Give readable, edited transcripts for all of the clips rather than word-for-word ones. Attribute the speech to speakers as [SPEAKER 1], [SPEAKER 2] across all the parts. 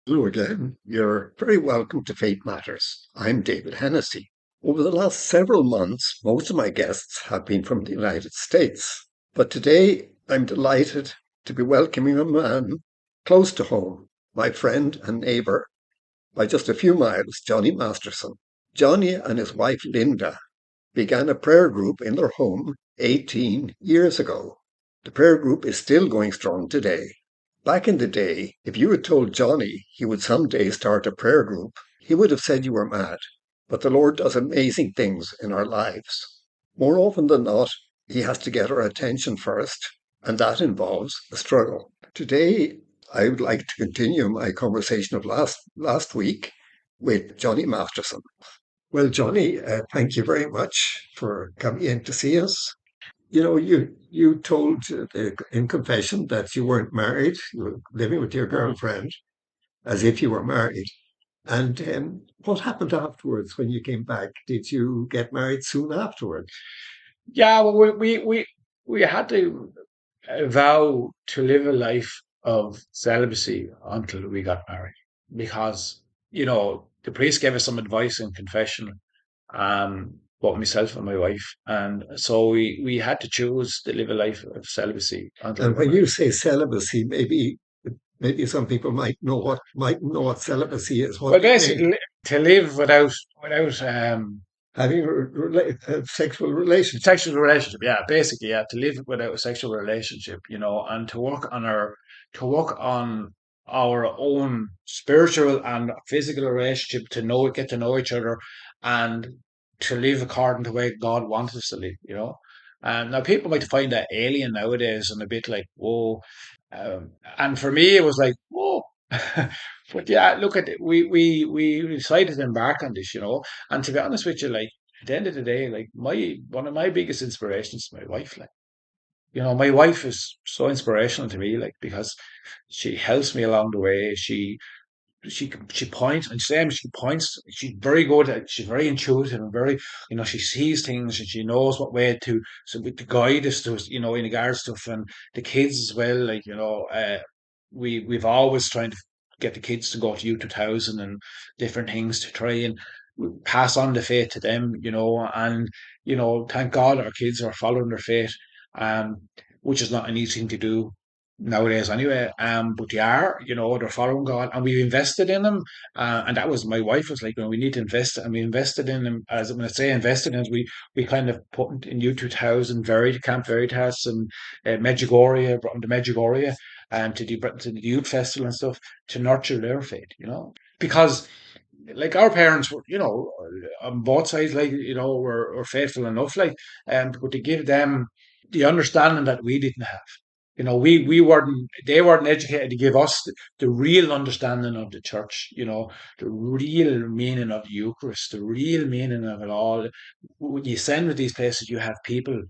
[SPEAKER 1] Hello again. You're very welcome to Fate Matters. I'm David Hennessy. Over the last several months, most of my guests have been from the United States. But today, I'm delighted to be welcoming a man close to home, my friend and neighbour by just a few miles, Johnny Masterson. Johnny and his wife Linda began a prayer group in their home 18 years ago. The prayer group is still going strong today. Back in the day, if you had told Johnny he would someday start a prayer group, he would have said you were mad. But the Lord does amazing things in our lives. More often than not, he has to get our attention first, and that involves a struggle. Today, I would like to continue my conversation of last week with Johnny Masterson. Well, Johnny, thank you very much for coming in to see us. You told in confession that you weren't married. You were living with your girlfriend as if you were married. And what happened afterwards when you came back? Did you get married soon afterwards?
[SPEAKER 2] Yeah, well, we had to vow to live a life of celibacy until we got married, because the priest gave us some advice in confession, about myself and my wife, and so we had to choose to live a life of celibacy until we
[SPEAKER 1] And
[SPEAKER 2] got
[SPEAKER 1] when
[SPEAKER 2] married.
[SPEAKER 1] you say celibacy, maybe some people might know what celibacy is. What
[SPEAKER 2] Well,
[SPEAKER 1] do you mean?
[SPEAKER 2] basically, to live without
[SPEAKER 1] Having a sexual relationship.
[SPEAKER 2] sexual relationship, yeah, basically, yeah, to live without a sexual relationship, and to work on our own spiritual and physical relationship, get to know each other, and to live according to the way God wants us to live. And now people might find that alien nowadays and a bit like, whoa. And for me, it was like, whoa. But yeah, look at it. We decided to embark on this. And to be honest with you, like, at the end of the day, like, my one of my biggest inspirations is my wife. Like, my wife is so inspirational to me, like, because she helps me along the way. She points, and same, she points. She's very good at. She's very intuitive and very, she sees things and she knows what way to guide us to, in regards to stuff, and the kids as well. Like, we've always trying to get the kids to go to U2000 and different things to try and pass on the faith to them. And thank God our kids are following their faith, um, which is not an easy thing to do nowadays anyway. But they are, they're following God, and we've invested in them. And that was, my wife was like, we need to invest, and we invested in them. As when I say invested in, we kind of put in U2000, Camp Veritas, and Medjugorje, brought them to Medjugorje, to the youth festival and stuff, to nurture their faith. Because, like, our parents were, on both sides, like, were faithful enough, like, but to give them the understanding that we didn't have. We weren't, they weren't educated to give us the real understanding of the church, the real meaning of the Eucharist, the real meaning of it all. When you send with these places, you have people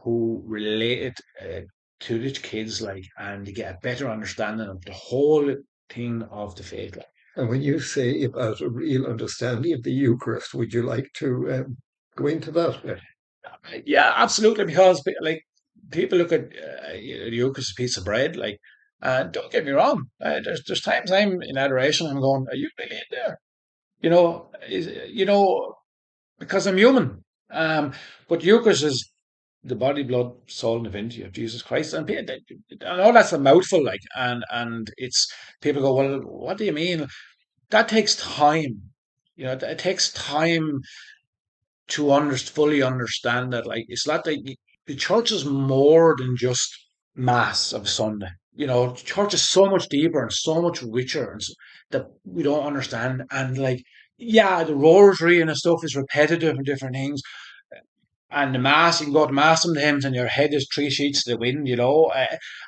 [SPEAKER 2] who relate it to the kids, like, and you get a better understanding of the whole thing of the faith. Like.
[SPEAKER 1] And when you say about a real understanding of the Eucharist, would you like to go into that?
[SPEAKER 2] Yeah, absolutely. Because, like, people look at the Eucharist as a piece of bread. Like, don't get me wrong. There's times I'm in adoration. I'm going, are you really in there? Because I'm human. But Eucharist is the body, blood, soul, and divinity of Jesus Christ. And I know that's a mouthful, like, and it's, people go, well, what do you mean? That takes time. It takes time to fully understand that. Like, it's not like the church is more than just mass of Sunday. Church is so much deeper and so much richer, that we don't understand. And, like, yeah, the rosary and the stuff is repetitive and different things. And the mass, you can go to mass sometimes, and your head is three sheets to the wind.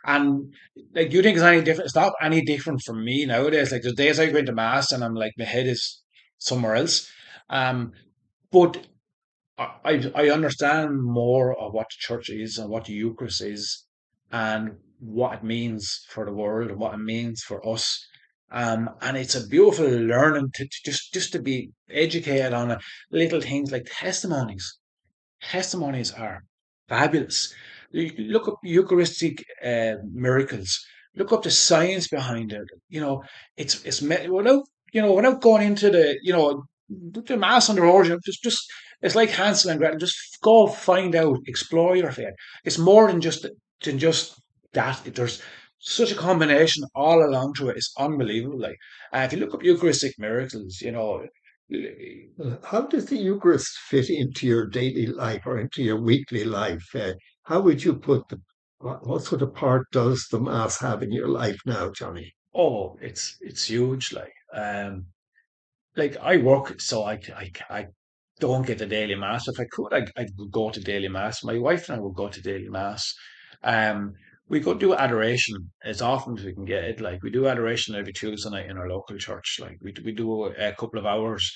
[SPEAKER 2] And, like, you think it's any different? It's not any different from me nowadays. Like, there's days I go into mass and I'm like, my head is somewhere else. Um, but I understand more of what the church is and what the Eucharist is, and what it means for the world and what it means for us. And it's a beautiful learning to just to be educated on little things like testimonies. Testimonies are fabulous. You look up Eucharistic miracles. Look up the science behind it. Without without going into the mass on the road. Just it's like Hansel and Gretel. Just go find out, explore your faith. It's more than just that. There's such a combination all along to it. It's unbelievable. Like if you look up Eucharistic miracles,
[SPEAKER 1] How does the Eucharist fit into your daily life or into your weekly life? How would you put what sort of part does the Mass have in your life now, Johnny?
[SPEAKER 2] oh, it's huge. Like I work, so I don't get the daily mass. If I could, I would go to daily mass. My wife and I would go to daily mass. Um, we go do adoration as often as we can get it. Like we do adoration every Tuesday night in our local church. Like we do a couple of hours.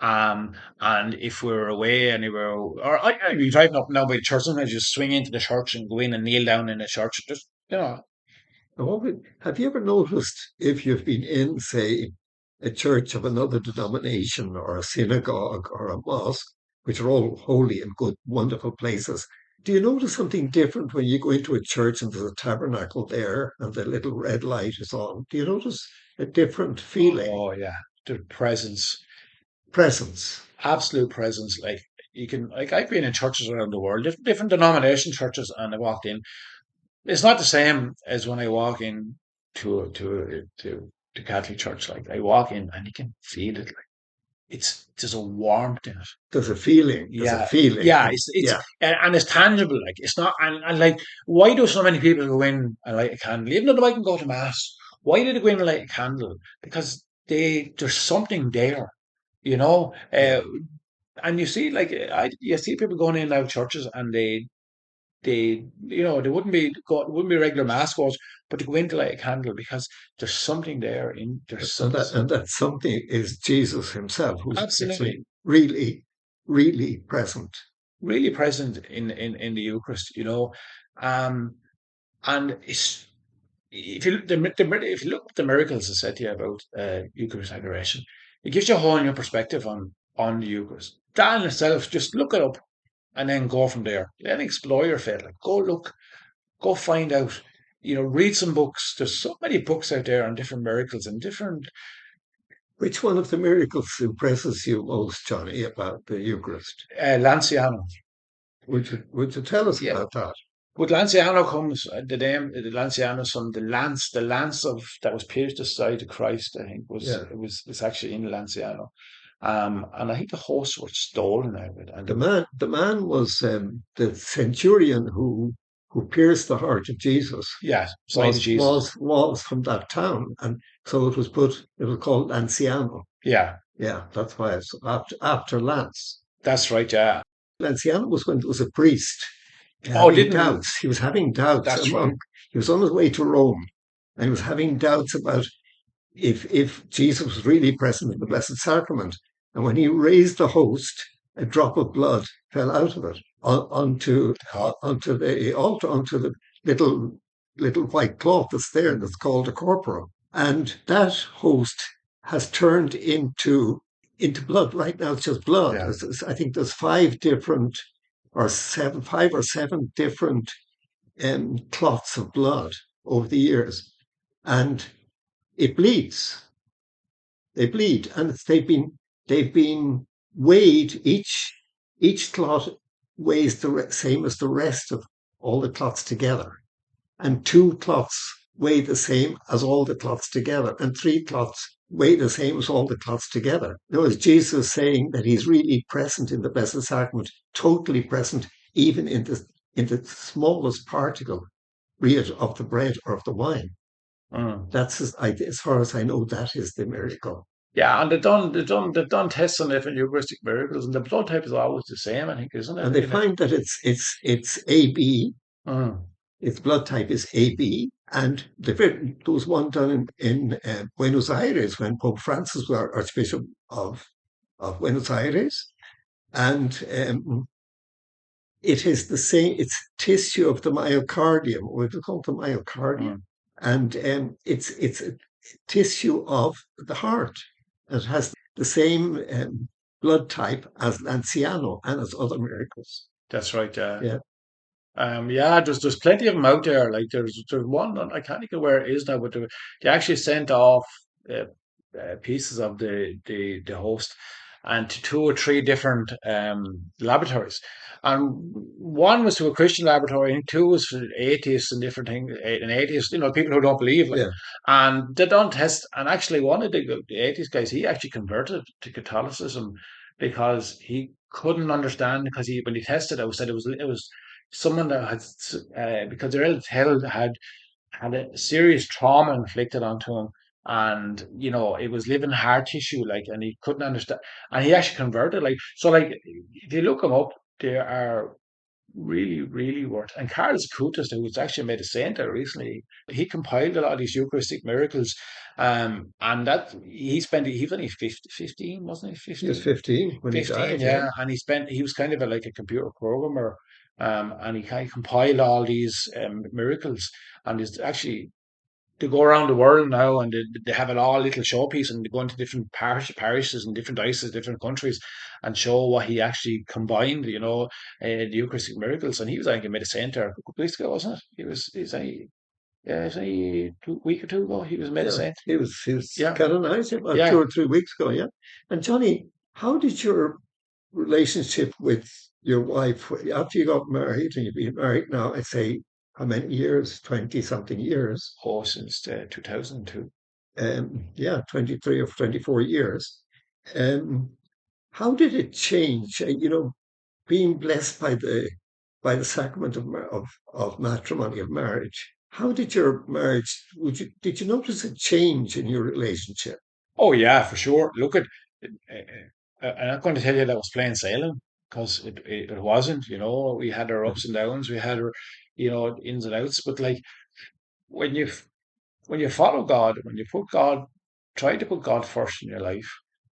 [SPEAKER 2] And if we're away anywhere, or I'd be driving up and down by the church, sometimes I just swing into the church and go in and kneel down in the church. Just
[SPEAKER 1] And have you ever noticed if you've been in, say, a church of another denomination or a synagogue or a mosque, which are all holy and good, wonderful places? Do you notice something different when you go into a church and there's a tabernacle there and the little red light is on? Do you notice a different feeling,
[SPEAKER 2] oh yeah, the presence.
[SPEAKER 1] presence?
[SPEAKER 2] Absolute presence. Like you can, like I've been in churches around the world, different denomination churches, and I walked in. It's not the same as when I walk in to Catholic church. Like I walk in and you can feel it. Like it's there's a warmth in it.
[SPEAKER 1] There's a feeling. There's a
[SPEAKER 2] Yeah,
[SPEAKER 1] feeling.
[SPEAKER 2] yeah.
[SPEAKER 1] And
[SPEAKER 2] It's
[SPEAKER 1] yeah,
[SPEAKER 2] and it's tangible. Like it's not. And like, why do so many people go in and light a candle, even though they mightn't go to mass? Why do they go in and light a candle? Because there's something there, you know.
[SPEAKER 1] yeah.
[SPEAKER 2] And you see, like you see people going in and out of churches, and they wouldn't be regular mass goers, but they go in to light a candle because there's something there.
[SPEAKER 1] And that something is Jesus himself, who's
[SPEAKER 2] Absolutely
[SPEAKER 1] actually really, really present.
[SPEAKER 2] really present in the Eucharist, um, and it's if you look at the miracles I said to you about Eucharist adoration, it gives you a whole new perspective on the Eucharist. That in itself, just look it up and then go from there. Then explore your faith. Like go look, go find out. Read some books. There's so many books out there on different miracles and different.
[SPEAKER 1] Which one of the miracles impresses you most, Johnny, about the Eucharist?
[SPEAKER 2] Lanciano.
[SPEAKER 1] Would you tell us
[SPEAKER 2] Yeah.
[SPEAKER 1] about that?
[SPEAKER 2] But Lanciano comes the name the Lanciano's from the lance of that was pierced the side of Christ. I think was
[SPEAKER 1] Yeah.
[SPEAKER 2] it was it's actually in Lanciano, and I think the horse was stolen out of it. And
[SPEAKER 1] The man was the centurion who pierced the heart of Jesus.
[SPEAKER 2] yeah, side of
[SPEAKER 1] Was
[SPEAKER 2] Jesus.
[SPEAKER 1] was was from that town, and so it was called Lanciano.
[SPEAKER 2] Yeah,
[SPEAKER 1] Yeah, that's why it's after Lance.
[SPEAKER 2] that's right. Yeah.
[SPEAKER 1] Lanciano was when there was a priest
[SPEAKER 2] Oh,
[SPEAKER 1] having
[SPEAKER 2] didn't
[SPEAKER 1] doubts. He was having doubts. A
[SPEAKER 2] that's right.
[SPEAKER 1] monk. He was on his way to Rome, and he was having doubts about if Jesus was really present in the Blessed Sacrament. And when he raised the host, a drop of blood fell out of it onto the altar, onto the little little white cloth that's there that's called a corporal. And that host has turned into blood. Right now it's just blood.
[SPEAKER 2] Yeah.
[SPEAKER 1] I think there's five or seven different clots of blood over the years. And it bleeds. They bleed, and they've been weighed. Each clot weighs the same as the rest of all the clots together, and two clots weigh the same as all the clots together, and three clots weigh the same as all the clots together. There was Jesus saying that he's really present in the Blessed Sacrament, totally present, even in the smallest particle, be it of the bread or of the wine.
[SPEAKER 2] Mm.
[SPEAKER 1] As far as I know, that is the miracle.
[SPEAKER 2] Yeah, and they've done tests on different Eucharistic miracles, and the blood type is always the same. I think, isn't
[SPEAKER 1] And they
[SPEAKER 2] it?
[SPEAKER 1] find that it's AB.
[SPEAKER 2] Mm.
[SPEAKER 1] Its blood type is AB. And there was one done in Buenos Aires when Pope Francis was Archbishop of Buenos Aires. And it is the same, it's tissue of the myocardium, or it's called the myocardium.
[SPEAKER 2] Mm.
[SPEAKER 1] And it's tissue of the heart. It has the same blood type as Lanciano and as other miracles.
[SPEAKER 2] That's right.
[SPEAKER 1] Yeah,
[SPEAKER 2] Yeah, there's plenty of them out there. Like there's one that I can't think of where it is now, but they actually sent off uh, pieces of the host and to two or three different laboratories, and one was to a Christian laboratory, and two was for atheists and different things, and atheists, people who don't believe, like,
[SPEAKER 1] yeah,
[SPEAKER 2] and they don't test. And actually, one of the atheist guys, he actually converted to Catholicism because he couldn't understand because he when he tested, it was said it was someone that had because their ill health had a serious trauma inflicted onto him, and it was living hard tissue, like, and he couldn't understand, and he actually converted, like, so, like, if you look him up, they are really, really worth. And Carlos Acutis, who was actually made a saint there recently, he compiled a lot of these Eucharistic miracles, and that he was only 50, 15, wasn't he?
[SPEAKER 1] he was
[SPEAKER 2] 15,
[SPEAKER 1] 15 when he
[SPEAKER 2] 15,
[SPEAKER 1] died. Yeah,
[SPEAKER 2] yeah. And he was kind of like a computer programmer, and he kind of compiled all these miracles, and is actually to go around the world now, and they have it all little showpiece, and they go into different parishes and different dioceses, different countries, and show what he actually combined, the Eucharistic miracles. And he was actually made a saint there a couple of weeks ago, wasn't it? He's only, yeah, he's only week or two ago. He was made a
[SPEAKER 1] yeah.
[SPEAKER 2] saint.
[SPEAKER 1] He was
[SPEAKER 2] Yeah,
[SPEAKER 1] canonized about
[SPEAKER 2] yeah.
[SPEAKER 1] 2 or 3 weeks ago. Yeah. And Johnny, how did your relationship with your wife after you got married, and you've been married now, I'd say how many years? 20 something years.
[SPEAKER 2] Oh, since 2002.
[SPEAKER 1] Yeah, 23 or 24 years. Um, how did it change? Being blessed by the sacrament of matrimony, of marriage. How did your marriage? Did you notice a change in your relationship?
[SPEAKER 2] Oh yeah, for sure. Look at, I'm not going to tell you that was plain sailing because it wasn't. We had our ups and downs, we had our, ins and outs. But, like, when you when you follow God, when you try to put God first in your life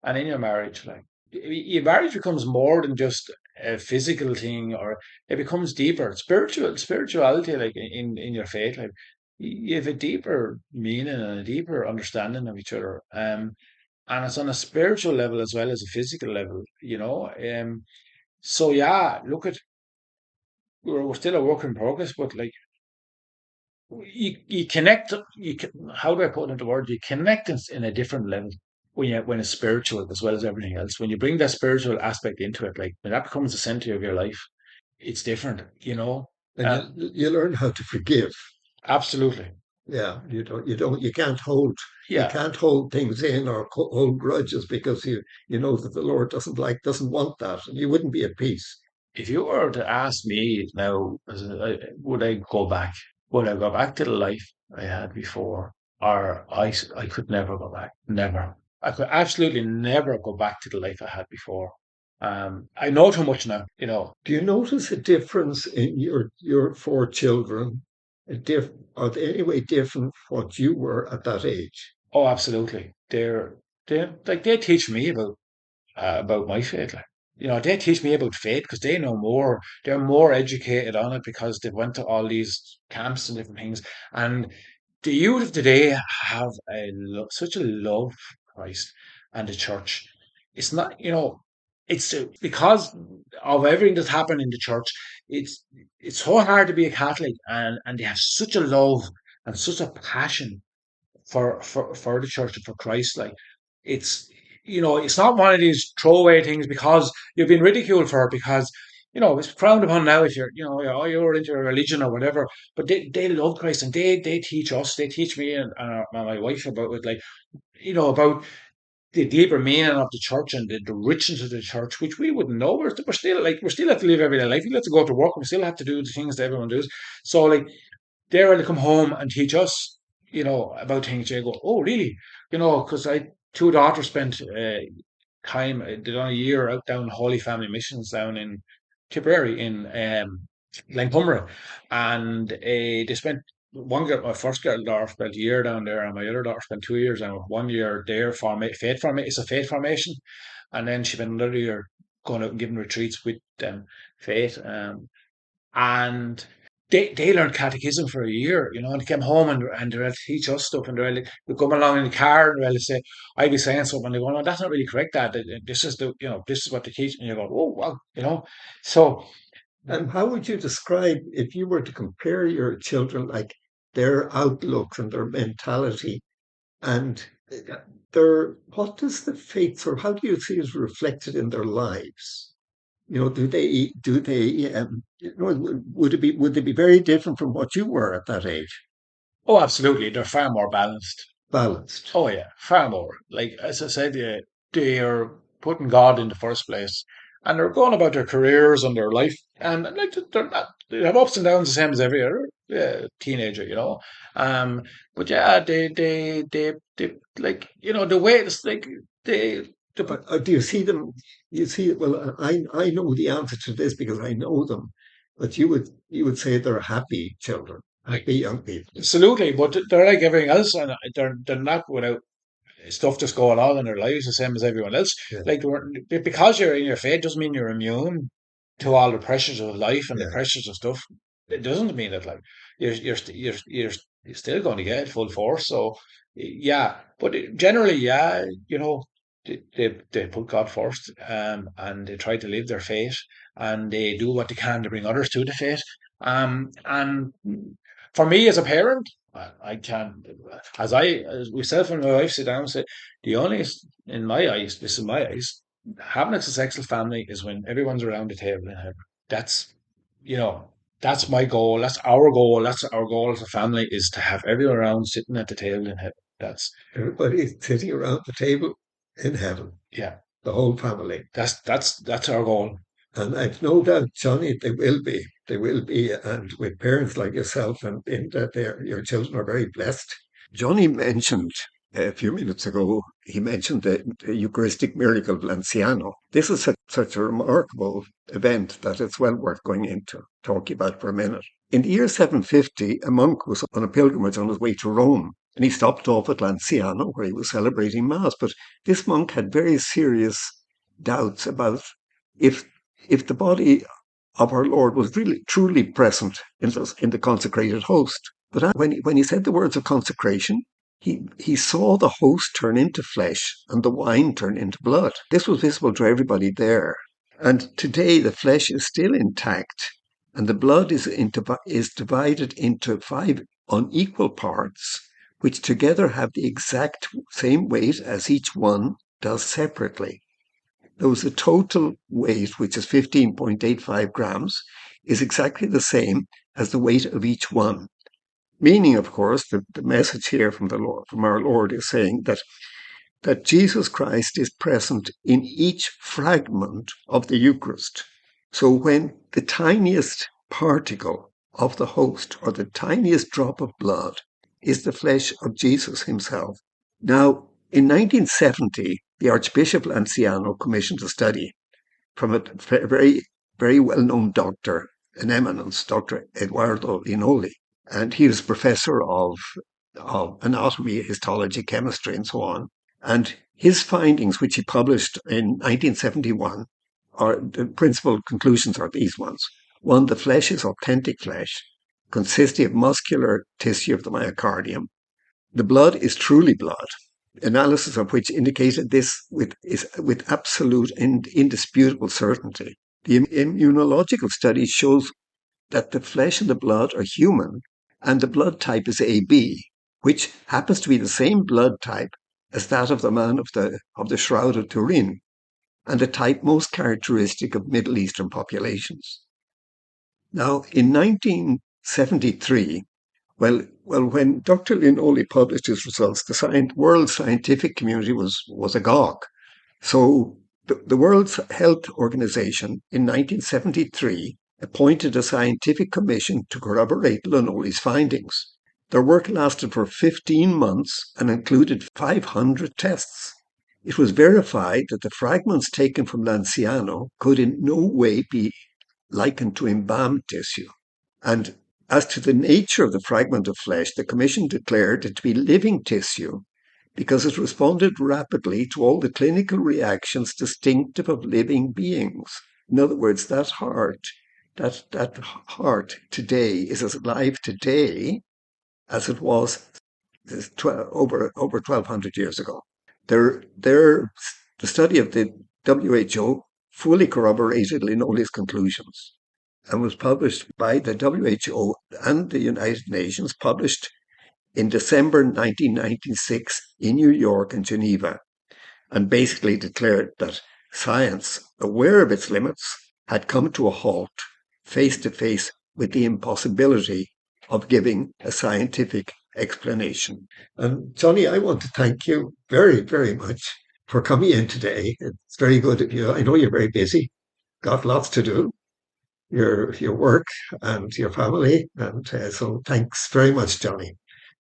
[SPEAKER 2] and in your marriage, like, your marriage becomes more than just a physical thing, or it becomes deeper, spirituality, like, in your faith, like, you have a deeper meaning and a deeper understanding of each other. And it's on a spiritual level as well as a physical level. So yeah, look at, we're still a work in progress, but, like, you connect. How do I put it into words? You connect in a different level when it's spiritual as well as everything else. When you bring that spiritual aspect into it, like, when that becomes the center of your life, it's different.
[SPEAKER 1] And
[SPEAKER 2] Uh,
[SPEAKER 1] you learn how to forgive.
[SPEAKER 2] Absolutely.
[SPEAKER 1] Yeah, you can't hold
[SPEAKER 2] Yeah.
[SPEAKER 1] things in or hold grudges because you know that the Lord doesn't want that, and you wouldn't be at peace.
[SPEAKER 2] If you were to ask me now, would I go back? Would I go back to the life I had before? Or I could never go back. Never. I could absolutely never go back to the life I had before. I know too much now.
[SPEAKER 1] Do you notice a difference in your 4 children? Are they any way different from what you were at that age?
[SPEAKER 2] Oh, absolutely. They teach me about my faith. Like, they teach me about faith because they know more. They're more educated on it because they went to all these camps and different things. And the youth of today have such a love for Christ and the church. It's not, it's because of everything that's happened in the church. It's it's so hard to be a Catholic, and they have such a love and such a passion for the church and for Christ. Like, it's it's not one of these throwaway things because you've been ridiculed for it, because it's frowned upon now if you're into a religion or whatever. But they love Christ, and they teach us, they teach me and my wife about it, like, about the deeper meaning of the church and the richness of the church, which we wouldn't know. We still have to live everyday life. We have to go to work, and we still have to do the things that everyone does. So, like, they're to come home and teach us, about things. You go, oh, really? Because I two daughters spent time. They done a year out down Holy Family Missions down in Tipperary in Langcumra, and they spent. One girl, my first girl daughter spent a year down there, and my other daughter spent 2 years. And 1 year there for faith formation. It's a faith formation, and then she spent another year going out and giving retreats with them, faith. And they learned catechism for a year, and they came home and they're able to teach us stuff, and they're like, they come along in the car and they'll say, I'd be saying something, and they go, no, that's not really correct. This is this is what they teach, and you go, oh wow. So
[SPEAKER 1] And how would you describe if you were to compare your children, like their outlooks and their mentality and their, what does the faith, or how do you see it reflected in their lives? Would they be very different from what you were at that age?
[SPEAKER 2] oh, absolutely, they're far more balanced.
[SPEAKER 1] Balanced.
[SPEAKER 2] Oh yeah, far more. Like as I said, they are putting God in the first place, and they're going about their careers and their life, and like they're not. They have ups and downs the same as every other teenager. But yeah, they like the way it's like they put.
[SPEAKER 1] Do you see them? You see, well, I know the answer to this because I know them, but you would say they're happy children, happy young people.
[SPEAKER 2] Absolutely, but they're like everything else, and they're not without stuff just going on in their lives the same as everyone else.
[SPEAKER 1] Yeah,
[SPEAKER 2] Like because you're in your faith doesn't mean you're immune to all the pressures of life and the
[SPEAKER 1] yeah.
[SPEAKER 2] pressures of stuff. It doesn't mean that like you're still going to get full force. So yeah, but generally, yeah, they put God first, and they try to live their faith, and they do what they can to bring others to the faith. And for me as a parent, I can, as myself and my wife sit down and say, the only, in my eyes, this is my eyes, having a successful family is when everyone's around the table in heaven. That's, you know, that's my goal. That's our goal. That's our goal as a family is to have everyone around sitting at the table in heaven. That's,
[SPEAKER 1] Everybody's sitting around the table in heaven,
[SPEAKER 2] yeah,
[SPEAKER 1] the whole family.
[SPEAKER 2] that's our goal.
[SPEAKER 1] And I've no doubt, Johnny, they will be. They will be. And with parents like yourself, and in that your children are very blessed. Johnny mentioned a few minutes ago, he mentioned the Eucharistic miracle of Lanciano. This is such a remarkable event that it's well worth going into, talking about for a minute. In the year 750, a monk was on a pilgrimage on his way to Rome, and he stopped off at Lanciano where he was celebrating Mass. But this monk had very serious doubts about if if the body of our Lord was really truly present in the consecrated host. But when he said the words of consecration, he saw the host turn into flesh and the wine turn into blood. This was visible to everybody there. And today the flesh is still intact and the blood is divided into 5 unequal parts, which together have the exact same weight as each one does separately. Those the total weight, which is 15.85 grams, is exactly the same as the weight of each one. Meaning, of course, the message here from the Lord, from our Lord, is saying that Jesus Christ is present in each fragment of the Eucharist. So when the tiniest particle of the host or the tiniest drop of blood is the flesh of Jesus himself. Now, in 1970, the Archbishop Lanciano commissioned a study from a very, very well-known doctor, an eminence, Dr. Eduardo Linoli. And he was professor of anatomy, histology, chemistry, and so on. And his findings, which he published in 1971, are the principal conclusions are these ones. One, the flesh is authentic flesh, consisting of muscular tissue of the myocardium. The blood is truly blood, analysis of which indicated this with absolute and indisputable certainty. The immunological study shows that the flesh and the blood are human, and the blood type is AB, which happens to be the same blood type as that of the man of the Shroud of Turin, and a type most characteristic of Middle Eastern populations. Now, in 1973, when Dr. Linoli published his results, the world scientific community was agog. So the World Health Organization in 1973 appointed a scientific commission to corroborate Linoli's findings. Their work lasted for 15 months and included 500 tests. It was verified that the fragments taken from Lanciano could in no way be likened to embalmed tissue. And as to the nature of the fragment of flesh, the commission declared it to be living tissue because it responded rapidly to all the clinical reactions distinctive of living beings. In other words, that heart, that heart today is as alive today as it was over 1,200 years ago. The study of the WHO fully corroborated Linoli's conclusions and was published by the WHO and the United Nations, published in December 1996 in New York and Geneva, and basically declared that science, aware of its limits, had come to a halt face to face with the impossibility of giving a scientific explanation. And Johnny, I want to thank you very, very much for coming in today. It's very good of you. I know you're very busy, got lots to do, your work and your family. And so thanks very much, Johnny.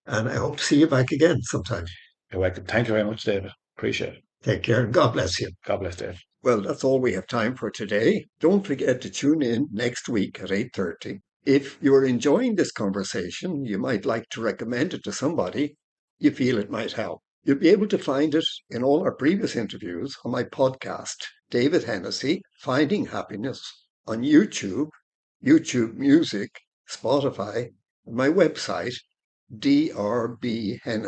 [SPEAKER 1] And I hope to see you back again sometime.
[SPEAKER 2] You're welcome. Thank you very much, David. Appreciate it.
[SPEAKER 1] Take care and God bless you.
[SPEAKER 2] God bless, David.
[SPEAKER 1] Well, that's all we have time for today. Don't forget to tune in next week at 8:30. If you're enjoying this conversation, you might like to recommend it to somebody you feel it might help. You'll be able to find it in all our previous interviews on my podcast, David Hennessy, Finding Happiness, on YouTube, YouTube Music, Spotify, and my website, drbhennessy.com.